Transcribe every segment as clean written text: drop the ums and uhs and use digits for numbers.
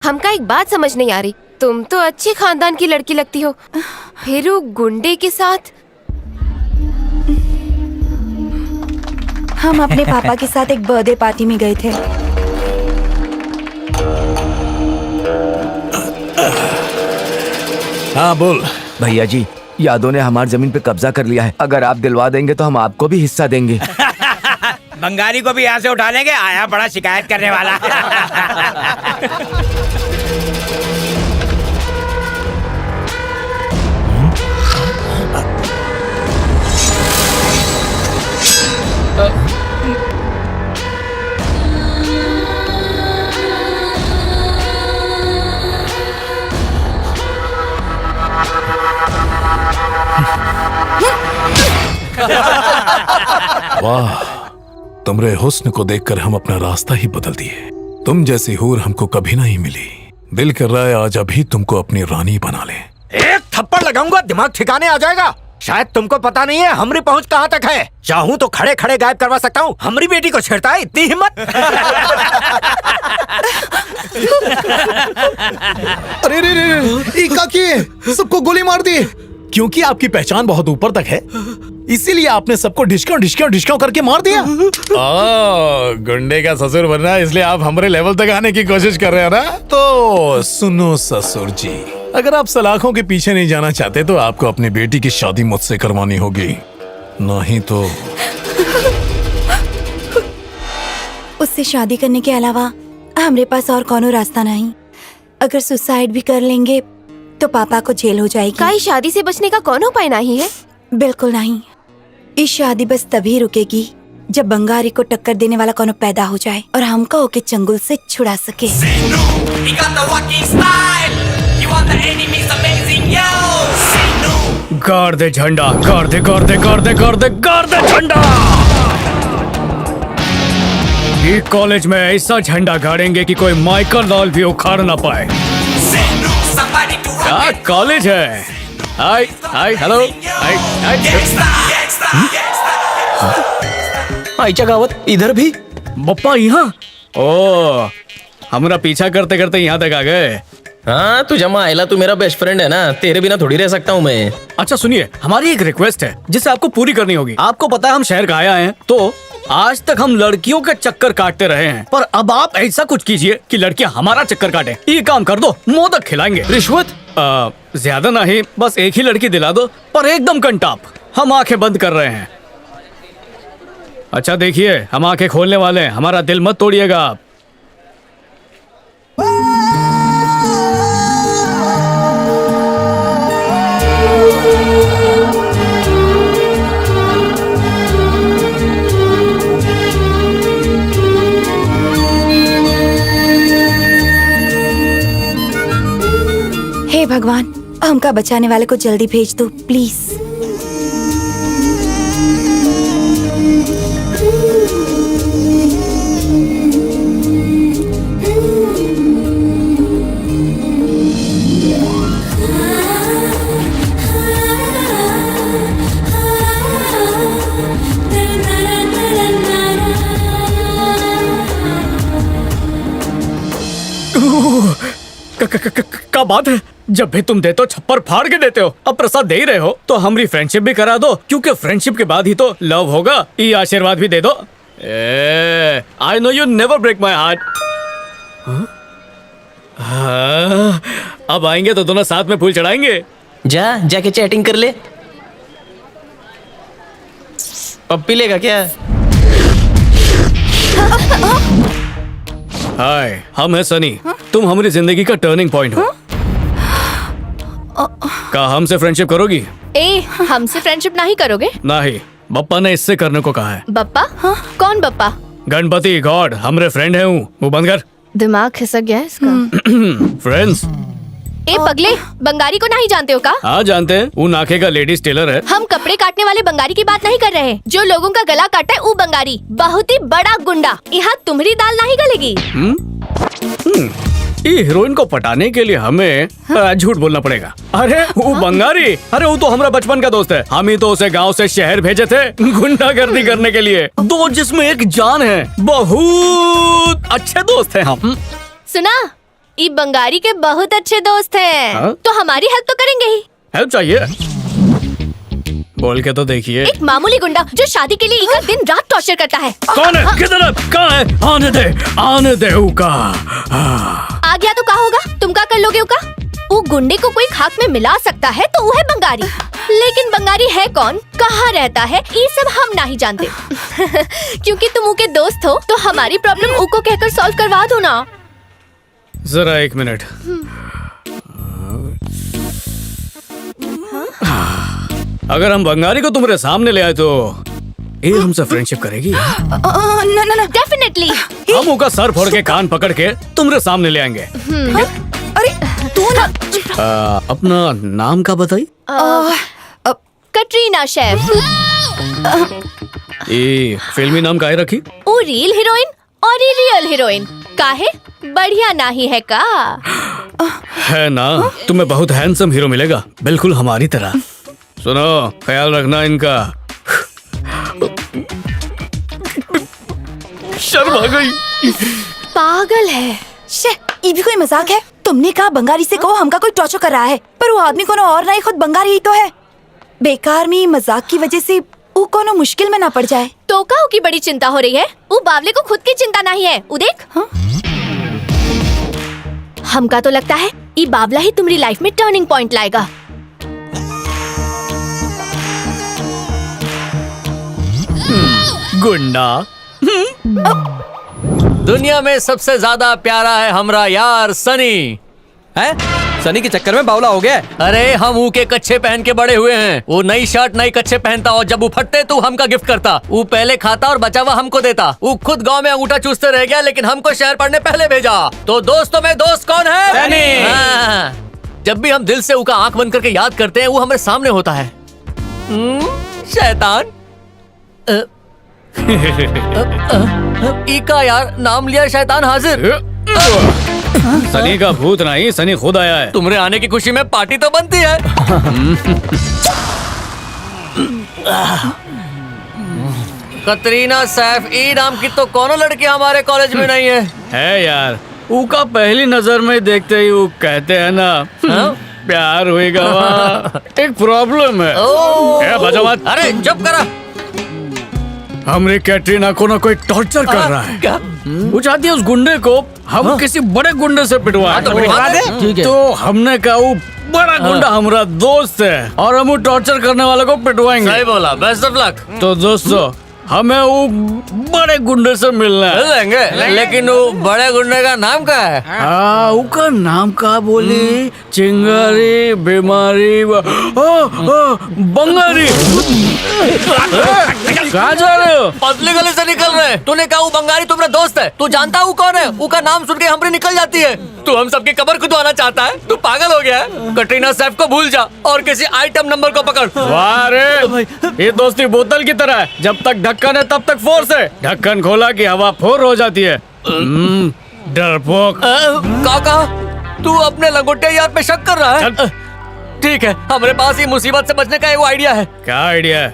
हमका एक बात समझ नहीं आ रही, तुम तो अच्छे खानदान की लड़की लगती हो, फिर वो गुंडे के साथ। हम अपने पापा के साथ एक बर्थडे पार्टी में गए थे। हाँ बोल। भैया जी, यादों ने हमारी जमीन पे कब्जा कर लिया है। अगर आप दिलवा देंगे तो हम आपको भी हिस्सा देंगे। बंगाली को भी यहाँ से उठा लेंगे, आया बड़ा शिकायत करने वाला। वाह, तुमरे हुस्न को देखकर हम अपना रास्ता ही बदल दिए। तुम जैसी हूर हमको कभी नहीं मिली। दिल कर रहा है आज अभी तुमको अपनी रानी बना ले। एक थप्पड़ लगाऊंगा, दिमाग ठिकाने आ जाएगा। शायद तुमको पता नहीं है हमारी पहुंच कहाँ तक है। चाहूँ तो खड़े खड़े गायब करवा सकता हूँ। हमारी बेटी को छेड़ता है, इतनी हिम्मत। अरे रे रे, क्या किए? सबको गोली मार दी। क्योंकि आपकी पहचान बहुत ऊपर तक है, इसीलिए आपने सबको ढिशक्यों करके मार दिया। गुंडे का ससुर बनना, इसलिए आप हमारे लेवल तक आने की कोशिश कर रहे हैं ना? तो सुनो ससुर जी, अगर आप सलाखों के पीछे नहीं जाना चाहते तो आपको अपनी बेटी की शादी मुझसे करवानी होगी, नहीं तो। उससे शादी करने के अलावा हमारे पास और कोनो रास्ता नहीं। अगर सुसाइड भी कर लेंगे तो पापा को जेल हो जाएगी। काई शादी से बचने का कौन उपाय नहीं है? बिल्कुल नहीं। ये शादी बस तभी रुकेगी जब बंगारी को टक्कर देने वाला कोनो पैदा हो जाए और हमको ओके चंगुल से छुड़ा सके। गाड़ दे झंडा, गाड़ दे गाड़ दे गाड़ दे गाड़ दे गाड़ दे झंडा। ये कॉलेज में ऐसा झंडा गाड़ेंगे कि कोई माइकल लाल भी उखाड़ ना पाए। क्या कॉलेज है? हाय हाय हेलो हाय हाय। आईचा गावत इधर भी बप्पा यहाँ? ओ, हमारा पीछा करते करते यहाँ तक आ गए। हाँ तू जमा आयला, तू मेरा बेस्ट फ्रेंड है ना, तेरे बिना थोड़ी रह सकता हूँ मैं। अच्छा सुनिए, हमारी एक रिक्वेस्ट है जिसे आपको पूरी करनी होगी। आपको पता है हम शहर का आया हैं, तो आज तक हम लड़कियों के चक्कर काटते रहे हैं, पर अब आप ऐसा कुछ कीजिए कि लड़कियां हमारा चक्कर काटे। ये काम कर दो, मोदक खिलाएंगे। रिश्वत? ज्यादा नहीं, बस एक ही लड़की दिला दो, पर एकदम कंटाप। हम आंखें बंद कर रहे हैं। अच्छा देखिए, हम आंखें खोलने वाले हैं, हमारा दिल मत तोड़िएगा आप। हे भगवान, हमका बचाने वाले को जल्दी भेज दो प्लीज। क्या बात है? जब भी तुम देते हो छप्पर फाड़ के देते हो। अब प्रसाद दे ही रहे हो तो हमारी फ्रेंडशिप भी करा दो, क्योंकि फ्रेंडशिप के बाद ही तो लव होगा। ये आशीर्वाद भी दे दो। I know you never break my heart. अब आएंगे तो दोनों साथ में फूल चढ़ाएंगे। जाके चैटिंग कर ले। पप्पी लेगा क्या? हाय, हम हैं सनी। तुम हमारी जिंदगी का टर्निंग पॉइंट हो। क्या हमसे फ्रेंडशिप करोगी? ए, हमसे फ्रेंडशिप नहीं करोगे? नहीं, बप्पा ने इससे करने को कहा है। बप्पा? कौन बप्पा? गणपति गॉड, हमारे फ्रेंड है। हूँ वो बंद कर। दिमाग खिसक गया है इसका। फ्रेंड्स? ए पगले, बंगारी को नहीं जानते हो का? हाँ जानते हैं, वो नाके का लेडीज टेलर है। हम कपड़े काटने वाले बंगारी की बात नहीं कर रहे हैं। जो लोगों का गला काटा है वो बंगारी, बहुत ही बड़ा गुंडा। यहाँ तुम्हारी दाल नहीं गलेगी। ये हीरोइन को पटाने के लिए हमें झूठ बोलना पड़ेगा। अरे वो बंगारी, अरे वो तो हमारा बचपन का दोस्त है। हम ही तो उसे गांव से शहर भेजे थे गुंडागर्दी करने के लिए। दो जिसमें एक जान है, बहुत अच्छे दोस्त हैं हम। सुना, ये बंगारी के बहुत अच्छे दोस्त हैं। हाँ? तो हमारी हेल्प तो करेंगे ही। हेल्प चाहिए? बोल के तो देखिए। एक मामूली गुंडा जो शादी के लिए इका दिन रात टॉर्चर करता है। कौन है? किधर है? कहाँ है? आने दे उका। आ गया तो क्या होगा? तुम क्या कर लोगे उका? वो गुंडे को कोई खाक में मिला सकता है तो वो है बंगारी। लेकिन बंगारी है कौन, कहाँ रहता है, ये सब हम नहीं जानते। क्योंकि तुम उनके दोस्त हो तो हमारी प्रॉब्लम उको कहकर सॉल्व करवा दो ना। जरा एक मिनट। अगर हम बंगारी को तुम्हारे सामने ले आए तो ये हमसे फ्रेंडशिप करेगी? ना ना ना, डेफिनेटली। हम उनका सर फोड़ के कान पकड़ के तुम्हारे सामने ले आएंगे। ठीक है? अरे तू ना। अपना नाम का बताई? कटरीना शेफ। ये फिल्मी नाम काहे रखी? वो रियल हीरोइन और ये रियल हीरोइन काहे बढ़िया नहीं है का? है ना, तुम्हें बहुत हैंडसम हीरो मिलेगा, बिल्कुल हमारी तरह। सुनो, ख्याल रखना इनका। शर्मा गई। पागल है। शे, ये भी कोई मजाक है? तुमने कहा बंगारी से कहो हमका कोई टॉर्चर कर रहा है, पर वो आदमी कोनो और नहीं, खुद बंगारी ही तो है। बेकार में मजाक की वजह से वो कोनो मुश्किल में ना पड़ जाए। तो काऊ की बड़ी चिंता हो रही है? वो बावले को खुद की चिंता नहीं है। वो देख। हमका तो लगता है ये बावला ही तुम्हारी लाइफ में टर्निंग पॉइंट लाएगा। गुंडा। दुनिया में सबसे ज्यादा प्यारा है हमरा यार सनी। हैं? सनी के चक्कर में बावला हो गया है। अरे हम ऊ के कच्छे पहन के बड़े हुए हैं। वो नई शर्ट नई कच्छे पहनता और जब वो फटते तो हमका गिफ्ट करता। वो पहले खाता और बचा हुआ हमको देता। वो खुद गांव में अंगूठा चूसते रह गया लेकिन हमको शहर पढ़ने पहले भेजा। तो दोस्तों में दोस्त कौन है? सनी। हाँ। जब भी हम दिल से उसका आंख बंद करके याद करते हैं वो हमारे सामने होता है। शैतान। इका यार नाम लिया शैतान हाजिर। सनी का भूत नहीं, सनी खुद आया है। तुम्हारे आने की खुशी में पार्टी तो बनती है। कतरीना सैफ ई नाम की तो कोनो लड़की हमारे कॉलेज में नहीं है यार, उका पहली नजर में देखते ही वो कहते हैं ना, प्यार होएगा। एक प्रॉब्लम है। बचा मत। अरे चुप करा। हमरे कैटरीना को ना कोई टॉर्चर कर रहा है। क्या? वो चाहती है उस गुंडे को हम किसी बड़े गुंडे से पिटवाएं। तो पिटवा दे। तो हमने कहा वो बड़ा गुंडा हमारा दोस्त है और हम वो टॉर्चर करने वाले को पिटवाएंगे। सही बोला, बेस्ट ऑफ लक। तो दोस्तों, हमें वो बड़े गुंडे से मिलना है। लेंगे, लेकिन वो बड़े गुंडे का नाम क्या है? हाँ, उसका नाम क्या बोली? चिंगारी, बीमारी, बंगारी। कहाँ जा रहे हो? पतली गली से निकल रहे। तूने कहा वो बंगारी तुम्हारा दोस्त है। तू जानता वो कौन है? उसका नाम सुन के हमरी निकल जाती है। तू हम सबकी कब्र खुदवाना चाहता है? तू पागल हो गया है? कटरीना सैफ को भूल जा और किसी आइटम नंबर को पकड़। वाह रे, ये दोस्ती बोतल की तरह है, जब तक ढक्कन है तब तक फोर्स है। ढक्कन खोला कि हवा फोर हो जाती है। डरपोक। काका, तू अपने लंगोटे यार पे शक कर रहा है? ठीक है, हमारे पास ये मुसीबत से बचने का एक आइडिया है। क्या आइडिया है?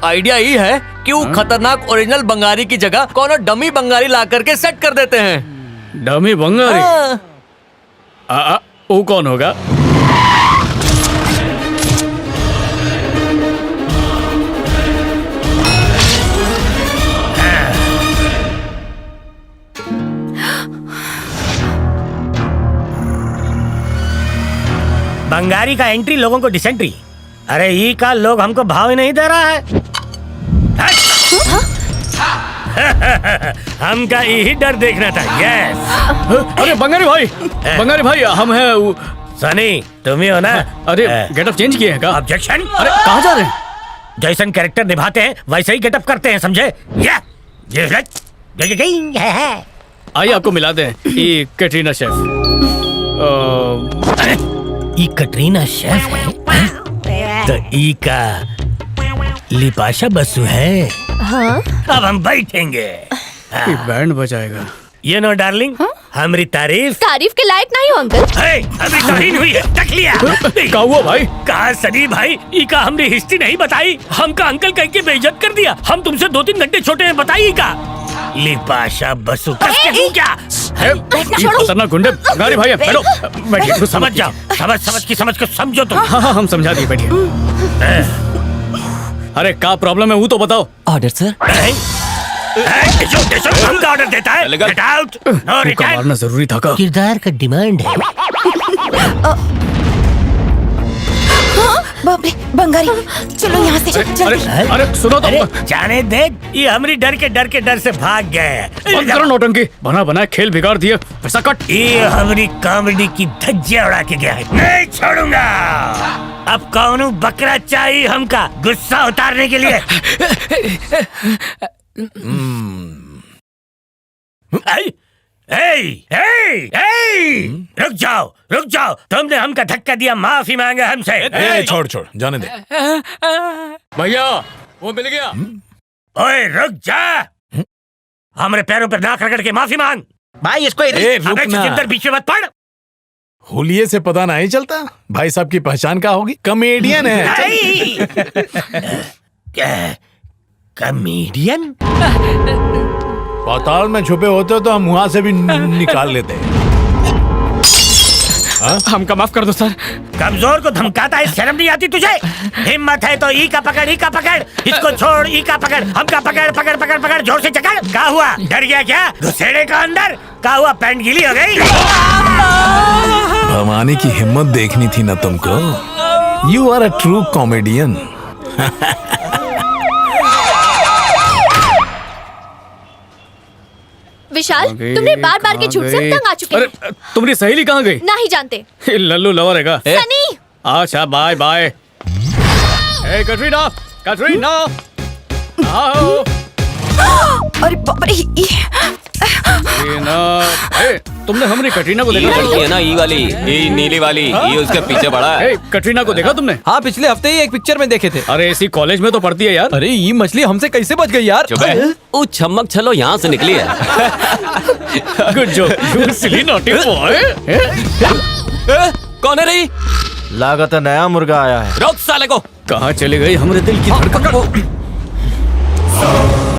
आइडिया ये है कि वो खतरनाक ओरिजिनल बंगारी की जगह कौन डमी बंगारी ला करके सेट कर देते हैं। डमी बंगारी? वो कौन होगा? बंगारी का एंट्री, लोगों को डिसेंट्री। अरे ये का लोग हमको भाव ही नहीं दे रहा है। हमका यही डर देखना था। यस। अरे बंगारी भाई, हम हैं सनी, तुम ही हो ना? अरे गेटअप चेंज किए हैं क्या? ऑब्जेक्शन। अरे कहाँ जा रहे हैं? जैसन कैरेक्टर निभाते हैं वैसे ही गेटअप करते हैं, समझे? आइए आपको मिला दें, ये कैटरीना शेफ। ये कटरीना शेफ है तो ई का लिपाशा बसु है। हाँ? अब हम बैठेंगे। बैंड बजाएगा। ये नो डार्लिंग, हमारी तारीफ तारीफ के लायक नहीं हो अंकल। हमारी तारीफ हुई है, देख लिया। का हुआ भाई? कहा सनी भाई, ई का हमने हिस्ट्री नहीं बताई, हमका अंकल कह के बेइज्जत कर दिया। हम तुमसे 2-3 घंटे छोटे हैं, बताइए का लिपाशा बसु कसके तू क्या? खतरनाक गुंडे बंगारी भाई है। बैठो बैठिए, समझ जाओ, समझ के समझो तुम। हाँ हम समझा दिए, बैठिए। अरे क्या प्रॉब्लम है वो तो बताओ। Order sir. हमका ऑर्डर देता है, गेट आउट, नो रिटर्न। मारना जरूरी था का? किरदार का डिमांड है। बाप रे, बंगारी, चलो यहाँ से जल्दी। अरे सुनो तो। अरे जाने दे, ये हमारी डर से भाग गए। बंद करो नौटंकी, बना बनाए खेल बिगाड़ दिए। पैसा कट। ये हमारी कॉमेडी की धज्जियां उड़ा के गया है, नहीं छोड़ूंगा। अब कौन बकरा चाहिए हमका गुस्सा उतारने के लिए? रुक जाओ, तुमने हमका धक्का दिया, माफी मांगे हमसे। छोड़ जाने दे। भैया वो मिल गया। ओए रुक जा, हमारे पैरों पर नाक रगड़ के माफी मांग। भाई इसको रुक ना। जिंदर बीच में मत पड़। होलिये से पता नहीं चलता भाई साहब की पहचान क्या होगी? कॉमेडियन है। कॉमेडियन? पाताल में छुपे होते तो हम वहां से भी निकाल लेते। हमका माफ कर दो सर। कमजोर को धमकाता है, शर्म नहीं आती तुझे? हिम्मत है तो ई का पकड़, इसको छोड़, ई का पकड़, हमका पकड़, जोर से चकड़। क्या हुआ, डर गया क्या? घुसेड़े का अंदर क्या हुआ, पैंट गीली हो गई? भवानी की हिम्मत देखनी थी ना तुमको। You are a true comedian. Vishal, तुमने बार के झूठ से तंग आ चुके हैं। अरे तुम्हारी सहेली कहाँ गई? नहीं जानते। लल्लू लवर है का? सनी, अच्छा बाय बाय। कटरीना आओ। अरे बाप रे, तुमने हमारी कटरीना को देखा? ये ना ई वाली, ये नीली वाली, ये उसके पीछे पड़ा है। कटरीना को देखा तुमने? हाँ पिछले हफ्ते ही एक पिक्चर में देखे थे। अरे इसी कॉलेज में तो पढ़ती है यार। अरे ये मछली हमसे कैसे बच गई यार? वो छमक छलो यहाँ से निकली है। Good job, you silly naughty boy. कौन है रही? लागत है नया मुर्गा आया है। रोक साले को। कहाँ चली गई हमारे दिल की धड़कन?